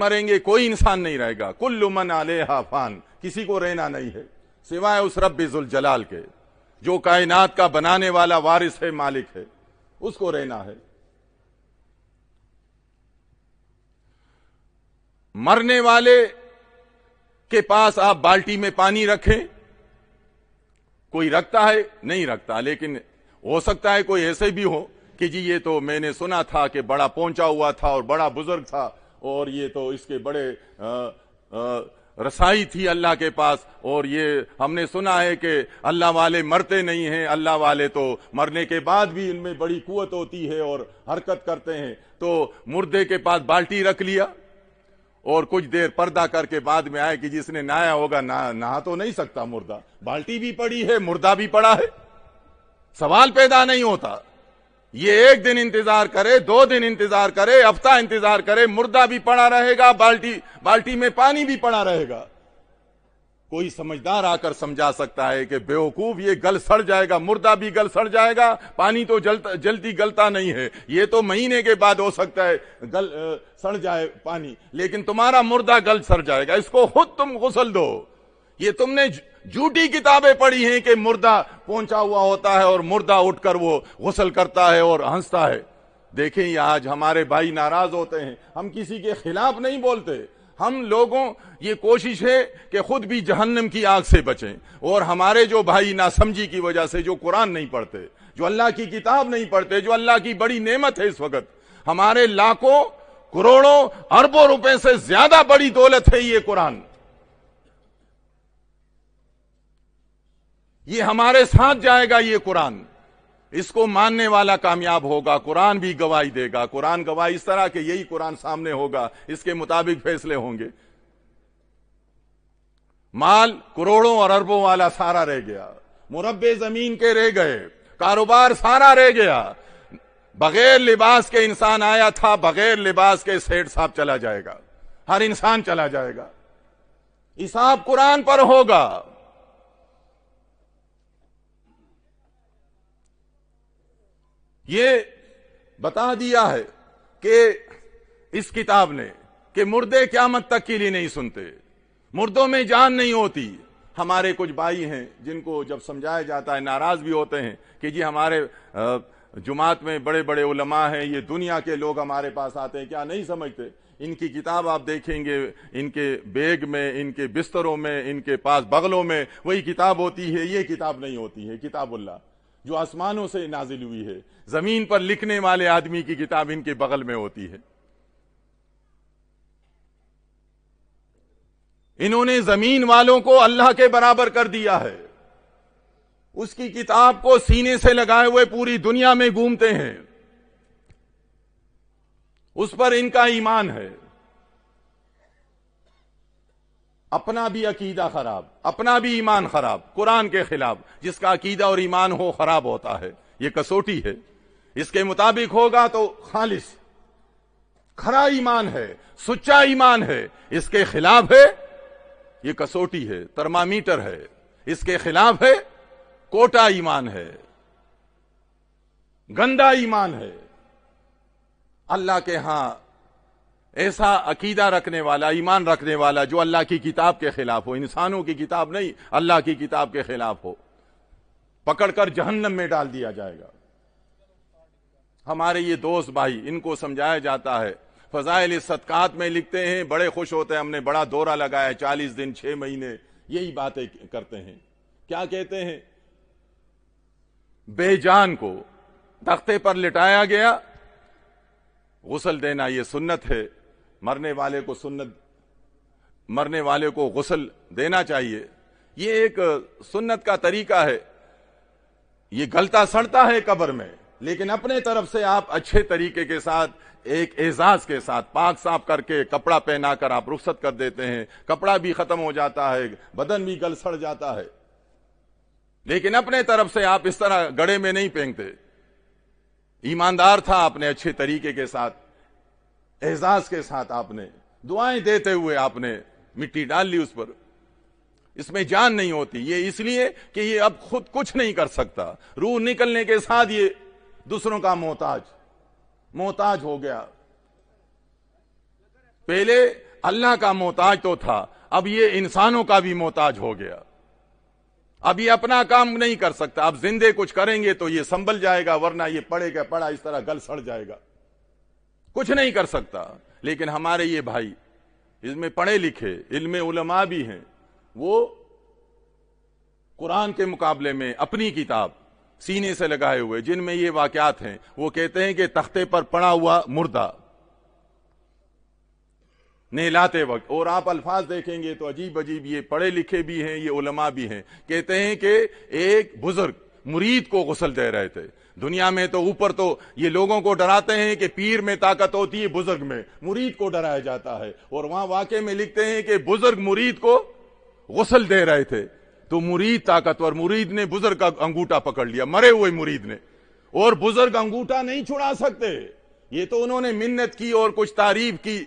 مریں گے کوئی انسان نہیں رہے گا. کل من علیہا فان, کسی کو رہنا نہیں ہے سوائے اس رب ذوالجلال کے جو کائنات کا بنانے والا وارث ہے, مالک ہے, اس کو رہنا ہے. مرنے والے کے پاس آپ بالٹی میں پانی رکھیں, کوئی رکھتا ہے نہیں رکھتا, لیکن ہو سکتا ہے کوئی ایسے بھی ہو کہ جی یہ تو میں نے سنا تھا کہ بڑا پہنچا ہوا تھا اور بڑا بزرگ تھا اور یہ تو اس کے بڑے رسائی تھی اللہ کے پاس, اور یہ ہم نے سنا ہے کہ اللہ والے مرتے نہیں ہیں, اللہ والے تو مرنے کے بعد بھی ان میں بڑی قوت ہوتی ہے اور حرکت کرتے ہیں. تو مردے کے پاس بالٹی رکھ لیا اور کچھ دیر پردہ کر کے بعد میں آئے کہ جس نے نہایا ہوگا, نہا تو نہیں سکتا مردہ, بالٹی بھی پڑی ہے مردہ بھی پڑا ہے, سوال پیدا نہیں ہوتا. یہ ایک دن انتظار کرے, 2 دن انتظار کرے, ہفتہ انتظار کرے, مردہ بھی پڑا رہے گا, بالٹی میں پانی بھی پڑا رہے گا. کوئی سمجھدار آ کر سمجھا سکتا ہے کہ بیوقوف یہ گل سڑ جائے گا, مردہ بھی گل سڑ جائے گا, پانی تو جلدی گلتا نہیں ہے, یہ تو مہینے کے بعد ہو سکتا ہے سڑ جائے پانی, لیکن تمہارا مردہ گل سڑ جائے گا, اس کو خود تم غسل دو. یہ تم نے جھوٹی کتابیں پڑھی ہیں کہ مردہ پہنچا ہوا ہوتا ہے اور مردہ اٹھ کر وہ غسل کرتا ہے اور ہنستا ہے. دیکھیں یہ آج ہمارے بھائی ناراض ہوتے ہیں, ہم کسی کے خلاف نہیں بولتے, ہم لوگوں یہ کوشش ہے کہ خود بھی جہنم کی آگ سے بچیں, اور ہمارے جو بھائی ناسمجھی کی وجہ سے جو قرآن نہیں پڑھتے, جو اللہ کی کتاب نہیں پڑھتے, جو اللہ کی بڑی نعمت ہے اس وقت, ہمارے لاکھوں کروڑوں اربوں روپے سے زیادہ بڑی دولت ہے یہ قرآن, یہ ہمارے ساتھ جائے گا یہ قرآن, اس کو ماننے والا کامیاب ہوگا, قرآن بھی گواہی دے گا. قرآن گواہی اس طرح کہ یہی قرآن سامنے ہوگا, اس کے مطابق فیصلے ہوں گے. مال کروڑوں اور اربوں والا سارا رہ گیا, مربع زمین کے رہ گئے, کاروبار سارا رہ گیا, بغیر لباس کے انسان آیا تھا, بغیر لباس کے سیٹ صاحب چلا جائے گا, ہر انسان چلا جائے گا, حساب قرآن پر ہوگا. یہ بتا دیا ہے کہ اس کتاب نے کہ مردے قیامت تک کے لیے نہیں سنتے, مردوں میں جان نہیں ہوتی. ہمارے کچھ بھائی ہیں جن کو جب سمجھایا جاتا ہے ناراض بھی ہوتے ہیں کہ جی ہمارے جماعت میں بڑے بڑے علماء ہیں, یہ دنیا کے لوگ ہمارے پاس آتے ہیں, کیا نہیں سمجھتے؟ ان کی کتاب آپ دیکھیں گے, ان کے بیگ میں, ان کے بستروں میں, ان کے پاس بغلوں میں وہی کتاب ہوتی ہے. یہ کتاب نہیں ہوتی ہے, کتاب اللہ جو آسمانوں سے نازل ہوئی ہے, زمین پر لکھنے والے آدمی کی کتاب ان کے بغل میں ہوتی ہے. انہوں نے زمین والوں کو اللہ کے برابر کر دیا ہے, اس کی کتاب کو سینے سے لگائے ہوئے پوری دنیا میں گھومتے ہیں, اس پر ان کا ایمان ہے. اپنا بھی عقیدہ خراب, اپنا بھی ایمان خراب, قرآن کے خلاف. جس کا عقیدہ اور ایمان ہو خراب ہوتا ہے, یہ کسوٹی ہے. اس کے مطابق ہوگا تو خالص کھرا ایمان ہے, سچا ایمان ہے. اس کے خلاف ہے, یہ کسوٹی ہے, ترمامیٹر ہے. اس کے خلاف ہے, کوٹا ایمان ہے, گندا ایمان ہے. اللہ کے ہاں ایسا عقیدہ رکھنے والا, ایمان رکھنے والا جو اللہ کی کتاب کے خلاف ہو, انسانوں کی کتاب نہیں, اللہ کی کتاب کے خلاف ہو, پکڑ کر جہنم میں ڈال دیا جائے گا. ہمارے یہ دوست بھائی, ان کو سمجھایا جاتا ہے, فضائل صدقات میں لکھتے ہیں, بڑے خوش ہوتے ہیں, ہم نے بڑا دورہ لگایا, 40 دن 6 مہینے یہی باتیں کرتے ہیں. کیا کہتے ہیں؟ بے جان کو تختے پر لٹایا گیا, غسل دینا یہ سنت ہے, مرنے والے کو غسل دینا چاہیے. یہ ایک سنت کا طریقہ ہے. یہ گلتا سڑتا ہے قبر میں, لیکن اپنے طرف سے آپ اچھے طریقے کے ساتھ, ایک اعزاز کے ساتھ, پاک صاف کر کے کپڑا پہنا کر آپ رخصت کر دیتے ہیں. کپڑا بھی ختم ہو جاتا ہے, بدن بھی گل سڑ جاتا ہے, لیکن اپنے طرف سے آپ اس طرح گڑے میں نہیں پھینکتے. ایماندار تھا, آپ نے اچھے طریقے کے ساتھ, اعزاز کے ساتھ آپ نے دعائیں دیتے ہوئے آپ نے مٹی ڈال لی اس پر. اس میں جان نہیں ہوتی. یہ اس لیے کہ یہ اب خود کچھ نہیں کر سکتا. روح نکلنے کے ساتھ یہ دوسروں کا محتاج ہو گیا. پہلے اللہ کا محتاج تو تھا، اب یہ انسانوں کا بھی محتاج ہو گیا. اب یہ اپنا کام نہیں کر سکتا. اب زندے کچھ کریں گے تو یہ سنبھل جائے گا، ورنہ یہ پڑے گا پڑا اس طرح گل سڑ جائے گا، کچھ نہیں کر سکتا. لیکن ہمارے یہ بھائی اس میں پڑھے لکھے علم علماء بھی ہیں، وہ قرآن کے مقابلے میں اپنی کتاب سینے سے لگائے ہوئے جن میں یہ واقعات ہیں، وہ کہتے ہیں کہ تختے پر پڑا ہوا مردہ نہلاتے وقت، اور آپ الفاظ دیکھیں گے تو عجیب عجیب، یہ پڑھے لکھے بھی ہیں، یہ علماء بھی ہیں، کہتے ہیں کہ ایک بزرگ مرید کو غسل دے رہے تھے. دنیا میں تو اوپر تو یہ لوگوں کو ڈراتے ہیں کہ پیر میں طاقت ہوتی ہے، بزرگ میں، مرید کو ڈرایا جاتا ہے. اور وہاں واقعے میں لکھتے ہیں کہ بزرگ مرید کو غسل دے رہے تھے تو مرید طاقتور، مرید نے بزرگ کا انگوٹھا پکڑ لیا، مرے ہوئے مرید نے، اور بزرگ انگوٹھا نہیں چھڑا سکتے. یہ تو انہوں نے منت کی اور کچھ تعریف کی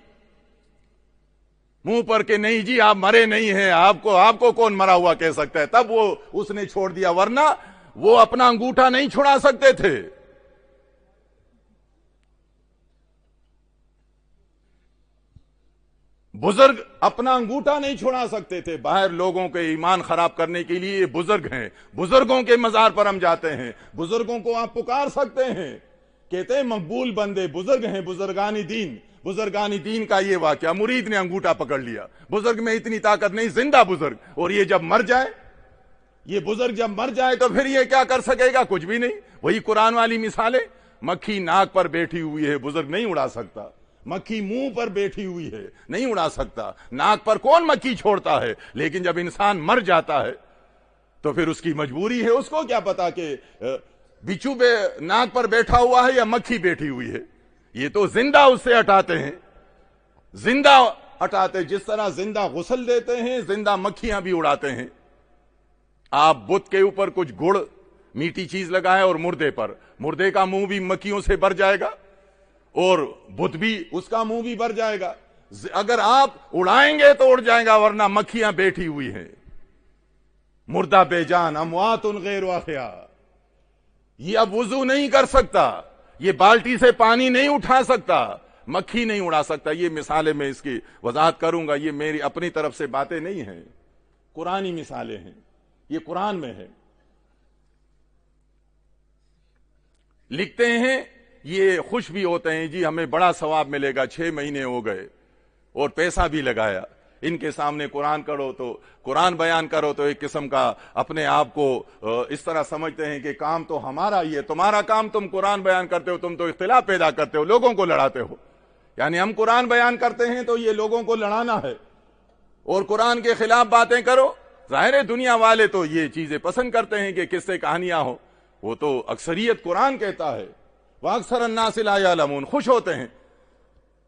منہ پر کہ نہیں جی آپ مرے نہیں ہیں، آپ کو کون مرا ہوا کہہ سکتا ہے، تب وہ اس نے چھوڑ دیا، ورنہ وہ اپنا انگوٹھا نہیں چھڑا سکتے تھے. بزرگ اپنا انگوٹھا نہیں چھڑا سکتے تھے. باہر لوگوں کے ایمان خراب کرنے کے لیے یہ بزرگ ہیں، بزرگوں کے مزار پر ہم جاتے ہیں، بزرگوں کو آپ پکار سکتے ہیں، کہتے ہیں مقبول بندے بزرگ ہیں، بزرگانی دین کا یہ واقعہ، مرید نے انگوٹھا پکڑ لیا. بزرگ میں اتنی طاقت نہیں، زندہ بزرگ، اور یہ جب مر جائے، یہ بزرگ جب مر جائے تو پھر یہ کیا کر سکے گا؟ کچھ بھی نہیں. وہی قرآن والی مثالیں، مکھی ناک پر بیٹھی ہوئی ہے، بزرگ نہیں اڑا سکتا. مکھی منہ پر بیٹھی ہوئی ہے، نہیں اڑا سکتا. ناک پر کون مکھی چھوڑتا ہے؟ لیکن جب انسان مر جاتا ہے تو پھر اس کی مجبوری ہے، اس کو کیا پتا کہ بچھو ناک پر بیٹھا ہوا ہے یا مکھی بیٹھی ہوئی ہے. یہ تو زندہ اس سے ہٹاتے ہیں، زندہ ہٹاتے، جس طرح زندہ غسل دیتے ہیں، زندہ مکھیاں بھی اڑاتے ہیں. آپ بت کے اوپر کچھ گڑ میٹھی چیز لگائے اور مردے پر، مردے کا منہ بھی مکھیوں سے بھر جائے گا اور بت بھی اس کا منہ بھی بھر جائے گا. اگر آپ اڑائیں گے تو اڑ جائے گا، ورنہ مکھیاں بیٹھی ہوئی ہیں. مردہ بے جان، اموات غیر احیاء. یہ اب وضو نہیں کر سکتا، یہ بالٹی سے پانی نہیں اٹھا سکتا، مکھی نہیں اڑا سکتا. یہ مثالیں میں اس کی وضاحت کروں گا، یہ میری اپنی طرف سے باتیں نہیں ہیں، قرآنی مثالیں ہیں، یہ قرآن میں ہے. لکھتے ہیں یہ خوش بھی ہوتے ہیں، جی ہمیں بڑا ثواب ملے گا، 6 مہینے ہو گئے اور پیسہ بھی لگایا. ان کے سامنے قرآن قرآن بیان کرو تو ایک قسم کا اپنے آپ کو اس طرح سمجھتے ہیں کہ کام تو ہمارا ہی ہے، تمہارا کام، تم قرآن بیان کرتے ہو، تم تو اختلاف پیدا کرتے ہو، لوگوں کو لڑاتے ہو. یعنی ہم قرآن بیان کرتے ہیں تو یہ لوگوں کو لڑانا ہے اور قرآن کے خلاف باتیں کرو. ظاہر ہے دنیا والے تو یہ چیزیں پسند کرتے ہیں کہ قصے کہانیاں ہو، وہ تو اکثریت قرآن کہتا ہے وَأَكْثَرَ النَّاسِ لَا يَعْلَمُونَ، خوش ہوتے ہیں.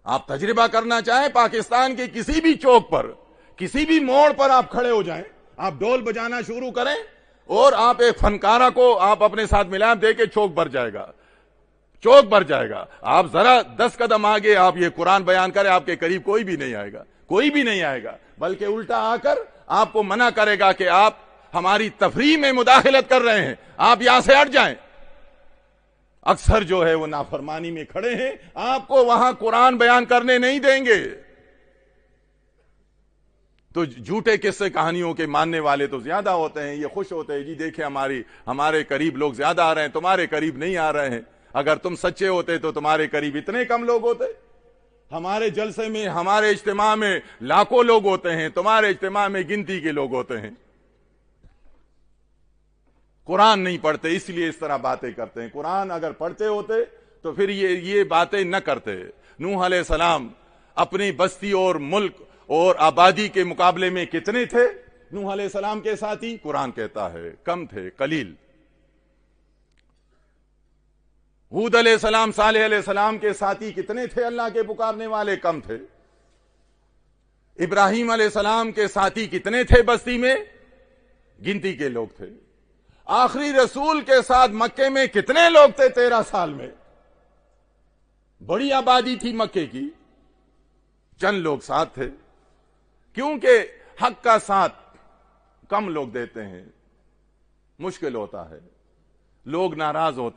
آپ تجربہ کرنا چاہیں، پاکستان کے کسی بھی چوک پر، کسی بھی موڑ پر آپ کھڑے ہو جائیں، آپ ڈول بجانا شروع کریں اور آپ ایک فنکارہ کو آپ اپنے ساتھ ملائیں، دے کے چوک بھر جائے گا، چوک بھر جائے گا. آپ ذرا 10 قدم آگے آپ یہ قرآن بیان کریں، آپ کے قریب کوئی بھی نہیں آئے گا، کوئی بھی نہیں آئے گا، بلکہ الٹا آ کر آپ کو منع کرے گا کہ آپ ہماری تفریح میں مداخلت کر رہے ہیں، آپ یہاں سے ہٹ جائیں. اکثر جو ہے وہ نافرمانی میں کھڑے ہیں، آپ کو وہاں قرآن بیان کرنے نہیں دیں گے. تو جھوٹے قصے کہانیوں کے ماننے والے تو زیادہ ہوتے ہیں، یہ خوش ہوتے ہیں، جی دیکھیں ہمارے قریب لوگ زیادہ آ رہے ہیں، تمہارے قریب نہیں آ رہے ہیں. اگر تم سچے ہوتے تو تمہارے قریب اتنے کم لوگ ہوتے. ہمارے جلسے میں، ہمارے اجتماع میں لاکھوں لوگ ہوتے ہیں، تمہارے اجتماع میں گنتی کے لوگ ہوتے ہیں. قرآن نہیں پڑھتے اس لیے اس طرح باتیں کرتے ہیں. قرآن اگر پڑھتے ہوتے تو پھر یہ باتیں نہ کرتے. نوح علیہ السلام اپنی بستی اور ملک اور آبادی کے مقابلے میں کتنے تھے؟ نوح علیہ السلام کے ساتھی قرآن کہتا ہے کم تھے، قلیل. ہود علیہ السلام، صالح علیہ السلام کے ساتھی کتنے تھے اللہ کے پکارنے والے؟ کم تھے. ابراہیم علیہ السلام کے ساتھی کتنے تھے بستی میں؟ گنتی کے لوگ تھے. آخری رسول کے ساتھ مکے میں کتنے لوگ تھے 13 سال میں؟ بڑی آبادی تھی مکے کی، چند لوگ ساتھ تھے. کیونکہ حق کا ساتھ کم لوگ دیتے ہیں، مشکل ہوتا ہے، لوگ ناراض ہوتے ہیں.